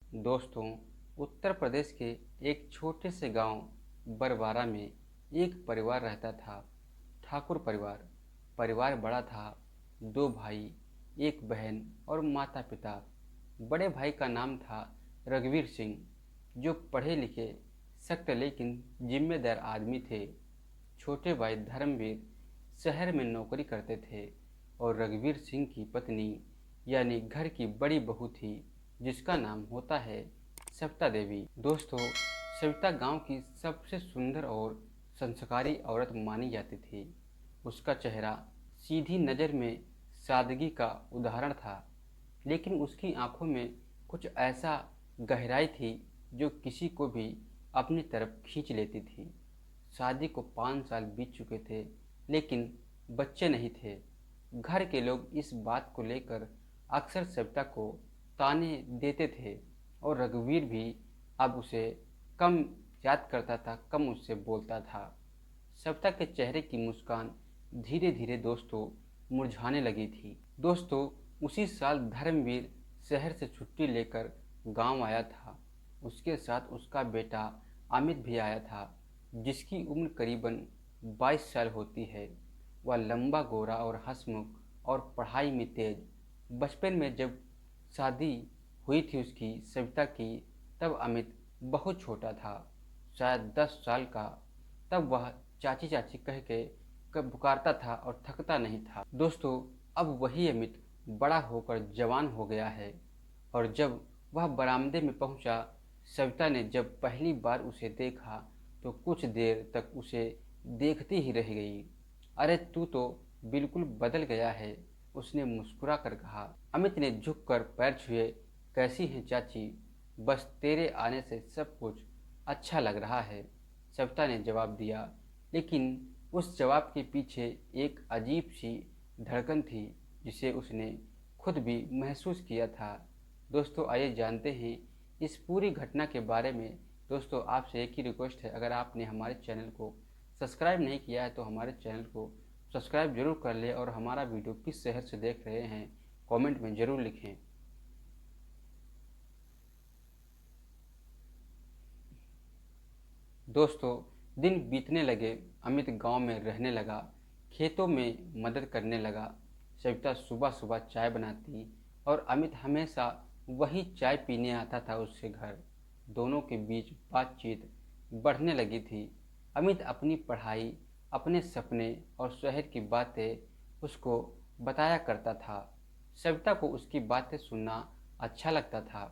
दोस्तों, उत्तर प्रदेश के एक छोटे से गांव बरवारा में एक परिवार रहता था। ठाकुर परिवार। परिवार बड़ा था। दो भाई, एक बहन और माता पिता। बड़े भाई का नाम था रघुवीर सिंह, जो पढ़े लिखे, सख्त लेकिन जिम्मेदार आदमी थे। छोटे भाई धर्मवीर शहर में नौकरी करते थे और रघुवीर सिंह की पत्नी यानी घर की बड़ी बहू थी, जिसका नाम होता है सविता देवी। दोस्तों, सविता गांव की सबसे सुंदर और संस्कारी औरत मानी जाती थी। उसका चेहरा सीधी नज़र में सादगी का उदाहरण था, लेकिन उसकी आंखों में कुछ ऐसा गहराई थी जो किसी को भी अपनी तरफ खींच लेती थी। शादी को 5 साल बीत चुके थे, लेकिन बच्चे नहीं थे। घर के लोग इस बात को लेकर अक्सर सविता को ताने देते थे और रघुवीर भी अब उसे कम याद करता था, कम उससे बोलता था। सविता के चेहरे की मुस्कान धीरे धीरे दोस्तों मुरझाने लगी थी। दोस्तों, उसी साल धर्मवीर शहर से छुट्टी लेकर गांव आया था। उसके साथ उसका बेटा अमित भी आया था, जिसकी उम्र करीबन 22 साल होती है। वह लंबा, गोरा और हंसमुख और पढ़ाई में तेज। बचपन में जब शादी हुई थी उसकी सविता की, तब अमित बहुत छोटा था, शायद 10 साल का। तब वह चाची चाची कह के पुकारता था और थकता नहीं था। दोस्तों, अब वही अमित बड़ा होकर जवान हो गया है और जब वह बरामदे में पहुंचा, सविता ने जब पहली बार उसे देखा तो कुछ देर तक उसे देखती ही रह गई। अरे तू तो बिल्कुल बदल गया है, उसने मुस्कुरा कर कहा। अमित ने झुककर पैर छुए। कैसी हैं चाची? बस तेरे आने से सब कुछ अच्छा लग रहा है, सविता ने जवाब दिया। लेकिन उस जवाब के पीछे एक अजीब सी धड़कन थी, जिसे उसने खुद भी महसूस किया था। दोस्तों, आइए जानते हैं इस पूरी घटना के बारे में। दोस्तों, आपसे एक ही रिक्वेस्ट है, अगर आपने हमारे चैनल को सब्सक्राइब नहीं किया है तो हमारे चैनल को सब्सक्राइब जरूर कर लें और हमारा वीडियो किस शहर से देख रहे हैं कमेंट में ज़रूर लिखें। दोस्तों, दिन बीतने लगे। अमित गांव में रहने लगा, खेतों में मदद करने लगा। सविता सुबह सुबह चाय बनाती और अमित हमेशा वही चाय पीने आता था उसके घर। दोनों के बीच बातचीत बढ़ने लगी थी। अमित अपनी पढ़ाई, अपने सपने और शहर की बातें उसको बताया करता था। सविता को उसकी बातें सुनना अच्छा लगता था।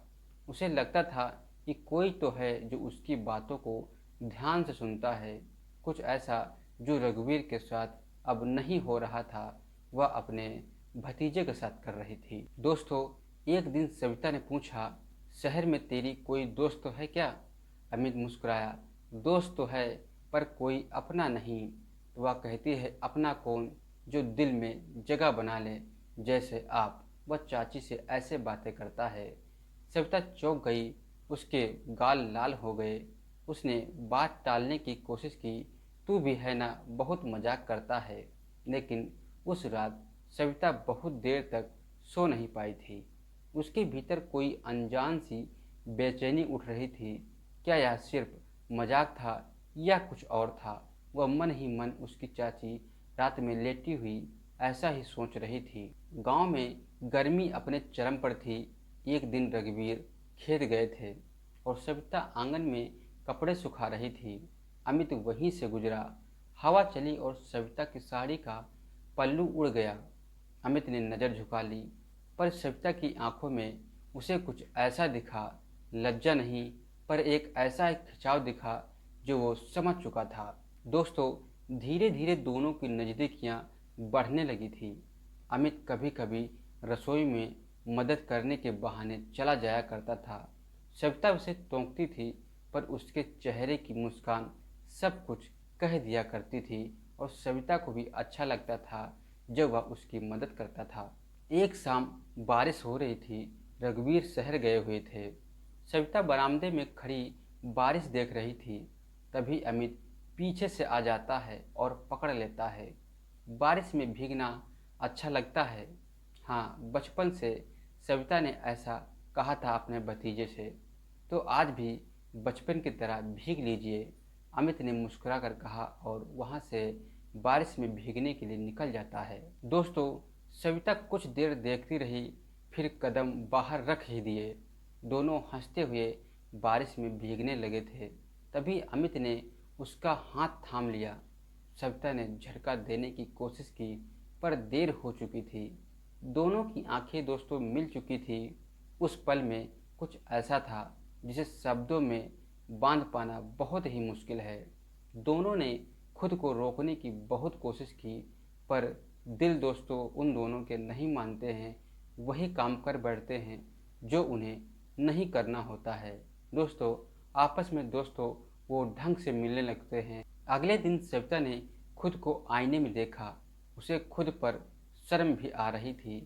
उसे लगता था कि कोई तो है जो उसकी बातों को ध्यान से सुनता है। कुछ ऐसा जो रघुवीर के साथ अब नहीं हो रहा था, वह अपने भतीजे के साथ कर रही थी। दोस्तों, एक दिन सविता ने पूछा, शहर में तेरी कोई दोस्त तो है क्या? अमित मुस्कुराया। दोस्त तो है, पर कोई अपना नहीं। वह कहती है, अपना कौन? जो दिल में जगह बना ले, जैसे आप। वह चाची से ऐसे बातें करता है। सविता चौंक गई। उसके गाल लाल हो गए। उसने बात टालने की कोशिश की। तू भी है ना, बहुत मजाक करता है। लेकिन उस रात सविता बहुत देर तक सो नहीं पाई थी। उसके भीतर कोई अनजान सी बेचैनी उठ रही थी। क्या यह सिर्फ मजाक था या कुछ और था? वह मन ही मन उसकी चाची रात में लेटी हुई ऐसा ही सोच रही थी। गांव में गर्मी अपने चरम पर थी। एक दिन रघुवीर खेत गए थे और सविता आंगन में कपड़े सुखा रही थी। अमित वहीं से गुजरा। हवा चली और सविता की साड़ी का पल्लू उड़ गया। अमित ने नज़र झुका ली, पर सविता की आंखों में उसे कुछ ऐसा दिखा, लज्जा नहीं, पर एक ऐसा खिंचाव दिखा जो वो समझ चुका था। दोस्तों, धीरे धीरे दोनों की नज़दीकियाँ बढ़ने लगी थी। अमित कभी कभी रसोई में मदद करने के बहाने चला जाया करता था। सविता उसे टोकती थी, पर उसके चेहरे की मुस्कान सब कुछ कह दिया करती थी और सविता को भी अच्छा लगता था जब वह उसकी मदद करता था। एक शाम बारिश हो रही थी। रघुवीर शहर गए हुए थे। सविता बरामदे में खड़ी बारिश देख रही थी। तभी अमित पीछे से आ जाता है और पकड़ लेता है। बारिश में भीगना अच्छा लगता है। हाँ, बचपन से सविता ने ऐसा कहा था अपने भतीजे से, तो आज भी बचपन की तरह भीग लीजिए। अमित ने मुस्कुरा कर कहा और वहाँ से बारिश में भीगने के लिए निकल जाता है। दोस्तों, सविता कुछ देर देखती रही, फिर कदम बाहर रख ही दिए। दोनों हंसते हुए बारिश में भीगने लगे थे। तभी अमित ने उसका हाथ थाम लिया। सविता ने झटका देने की कोशिश की, पर देर हो चुकी थी। दोनों की आंखें दोस्तों मिल चुकी थी। उस पल में कुछ ऐसा था जिसे शब्दों में बांध पाना बहुत ही मुश्किल है। दोनों ने खुद को रोकने की बहुत कोशिश की, पर दिल दोस्तों उन दोनों के नहीं मानते हैं। वही काम कर बैठते हैं जो उन्हें नहीं करना होता है। दोस्तों, आपस में दोस्तों वो ढंग से मिलने लगते हैं। अगले दिन सविता ने खुद को आईने में देखा। उसे खुद पर शर्म भी आ रही थी,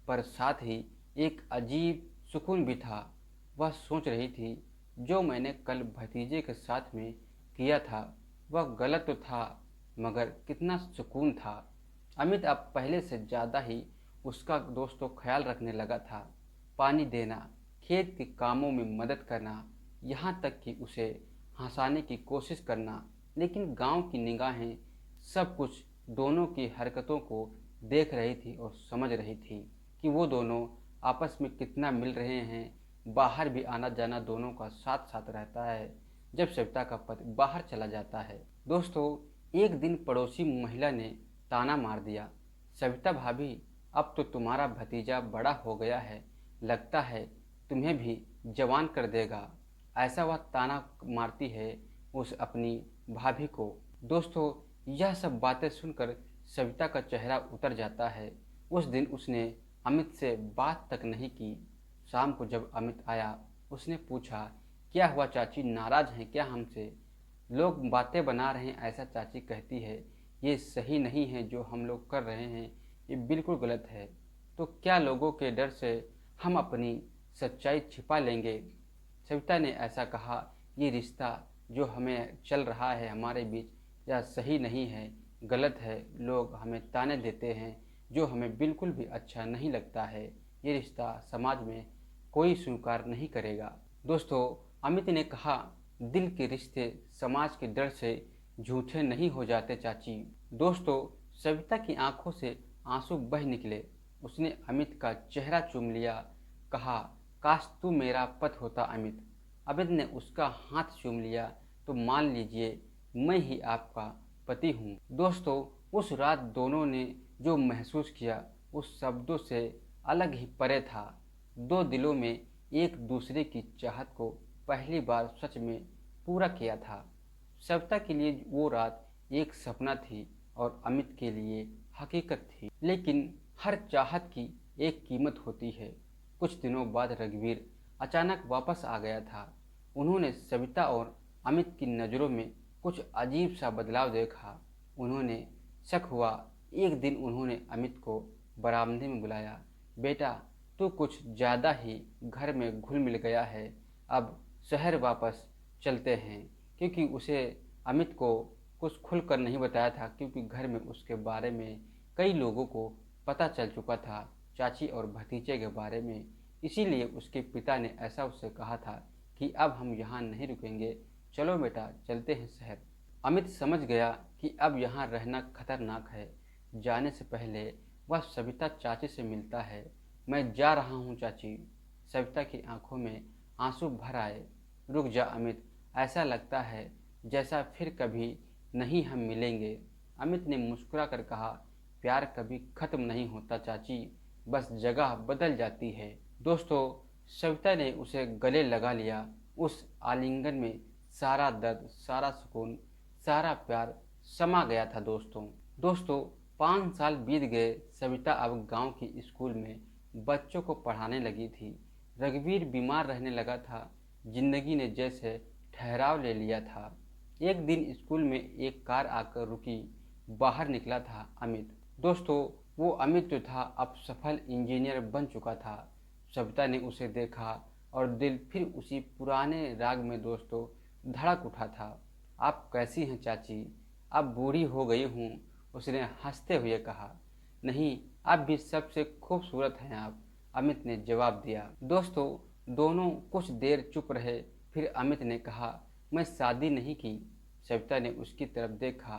पर साथ ही एक अजीब सुकून भी था। वह सोच रही थी, जो मैंने कल भतीजे के साथ में किया था वह गलत तो था, मगर कितना सुकून था। अमित अब पहले से ज़्यादा ही उसका दोस्तों ख्याल रखने लगा था। पानी देना, खेत के कामों में मदद करना, यहाँ तक कि उसे हंसाने की कोशिश करना। लेकिन गांव की निगाहें सब कुछ दोनों की हरकतों को देख रही थी और समझ रही थी कि वो दोनों आपस में कितना मिल रहे हैं। बाहर भी आना जाना दोनों का साथ साथ रहता है जब सविता का पति बाहर चला जाता है। दोस्तों, एक दिन पड़ोसी महिला ने ताना मार दिया, सविता भाभी, अब तो तुम्हारा भतीजा बड़ा हो गया है, लगता है तुम्हें भी जवान कर देगा। ऐसा वह ताना मारती है उस अपनी भाभी को। दोस्तों, यह सब बातें सुनकर सविता का चेहरा उतर जाता है। उस दिन उसने अमित से बात तक नहीं की। शाम को जब अमित आया, उसने पूछा, क्या हुआ चाची, नाराज हैं क्या हमसे? लोग बातें बना रहे हैं ऐसा चाची कहती है। ये सही नहीं है जो हम लोग कर रहे हैं, ये बिल्कुल गलत है। तो क्या लोगों के डर से हम अपनी सच्चाई छिपा लेंगे? सविता ने ऐसा कहा, ये रिश्ता जो हमें चल रहा है हमारे बीच यह सही नहीं है, गलत है। लोग हमें ताने देते हैं जो हमें बिल्कुल भी अच्छा नहीं लगता है। ये रिश्ता समाज में कोई स्वीकार नहीं करेगा। दोस्तों, अमित ने कहा, दिल के रिश्ते समाज के डर से झूठे नहीं हो जाते चाची। दोस्तों, सविता की आंखों से आंसू बह निकले। उसने अमित का चेहरा चूम लिया, कहा, काश तू मेरा पति होता अमित। अमित ने उसका हाथ चूम लिया, तो मान लीजिए मैं ही आपका पति हूँ। दोस्तों, उस रात दोनों ने जो महसूस किया उस शब्दों से अलग ही परे था। दो दिलों में एक दूसरे की चाहत को पहली बार सच में पूरा किया था। सविता के लिए वो रात एक सपना थी और अमित के लिए हकीकत थी। लेकिन हर चाहत की एक कीमत होती है। कुछ दिनों बाद रघुवीर अचानक वापस आ गया था। उन्होंने सविता और अमित की नज़रों में कुछ अजीब सा बदलाव देखा। उन्होंने शक हुआ। एक दिन उन्होंने अमित को बरामदे में बुलाया, बेटा, तू कुछ ज़्यादा ही घर में घुल मिल गया है, अब शहर वापस चलते हैं। क्योंकि उसे अमित को कुछ खुलकर नहीं बताया था, क्योंकि घर में उसके बारे में कई लोगों को पता चल चुका था, चाची और भतीजे के बारे में। इसीलिए उसके पिता ने ऐसा उससे कहा था कि अब हम यहाँ नहीं रुकेंगे, चलो बेटा चलते हैं शहर। अमित समझ गया कि अब यहाँ रहना खतरनाक है। जाने से पहले वह सविता चाची से मिलता है। मैं जा रहा हूँ चाची। सविता की आंखों में आंसू भर आए। रुक जा अमित, ऐसा लगता है जैसा फिर कभी नहीं हम मिलेंगे। अमित ने मुस्कुरा कर कहा, प्यार कभी खत्म नहीं होता चाची, बस जगह बदल जाती है। दोस्तों, सविता ने उसे गले लगा लिया। उस आलिंगन में सारा दर्द, सारा सुकून, सारा प्यार समा गया था। दोस्तों, 5 साल बीत गए। सविता अब गांव की स्कूल में बच्चों को पढ़ाने लगी थी। रघुवीर बीमार रहने लगा था। जिंदगी ने जैसे ठहराव ले लिया था। एक दिन स्कूल में एक कार आकर रुकी। बाहर निकला था अमित। दोस्तों, वो अमित जो था अब सफल इंजीनियर बन चुका था। सविता ने उसे देखा और दिल फिर उसी पुराने राग में दोस्तों धड़क उठा था। आप कैसी हैं चाची? अब बूढ़ी हो गई हूँ, उसने हंसते हुए कहा। नहीं, अब भी सबसे खूबसूरत हैं आप, अमित ने जवाब दिया। दोस्तों, दोनों कुछ देर चुप रहे। फिर अमित ने कहा, मैं शादी नहीं की। सविता ने उसकी तरफ देखा।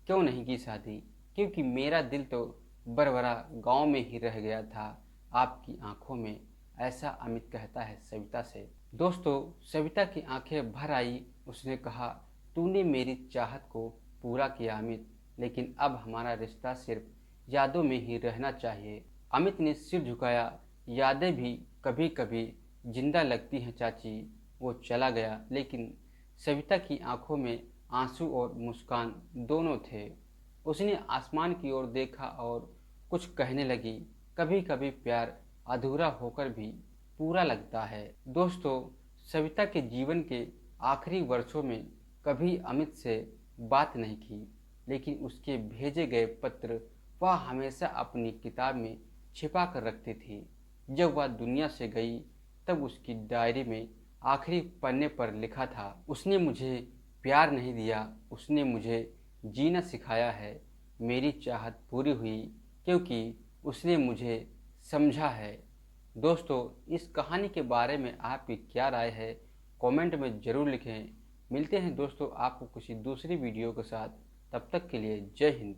क्यों नहीं की शादी? क्योंकि मेरा दिल तो बरबरा गांव में ही रह गया था, आपकी आंखों में, ऐसा अमित कहता है सविता से। दोस्तों, सविता की आंखें भर आई। उसने कहा, तूने मेरी चाहत को पूरा किया अमित, लेकिन अब हमारा रिश्ता सिर्फ यादों में ही रहना चाहिए। अमित ने सिर झुकाया। यादें भी कभी कभी जिंदा लगती हैं चाची। वो चला गया, लेकिन सविता की आंखों में आंसू और मुस्कान दोनों थे। उसने आसमान की ओर देखा और कुछ कहने लगी, कभी कभी प्यार अधूरा होकर भी पूरा लगता है। दोस्तों, सविता के जीवन के आखिरी वर्षों में कभी अमित से बात नहीं की, लेकिन उसके भेजे गए पत्र वह हमेशा अपनी किताब में छिपा कर रखती थी। जब वह दुनिया से गई तब उसकी डायरी में आखिरी पन्ने पर लिखा था, उसने मुझे प्यार नहीं दिया, उसने मुझे जीना सिखाया है। मेरी चाहत पूरी हुई क्योंकि उसने मुझे समझा है। दोस्तों, इस कहानी के बारे में आपकी क्या राय है, कमेंट में ज़रूर लिखें। मिलते हैं दोस्तों आपको किसी दूसरी वीडियो के साथ। तब तक के लिए जय हिंद।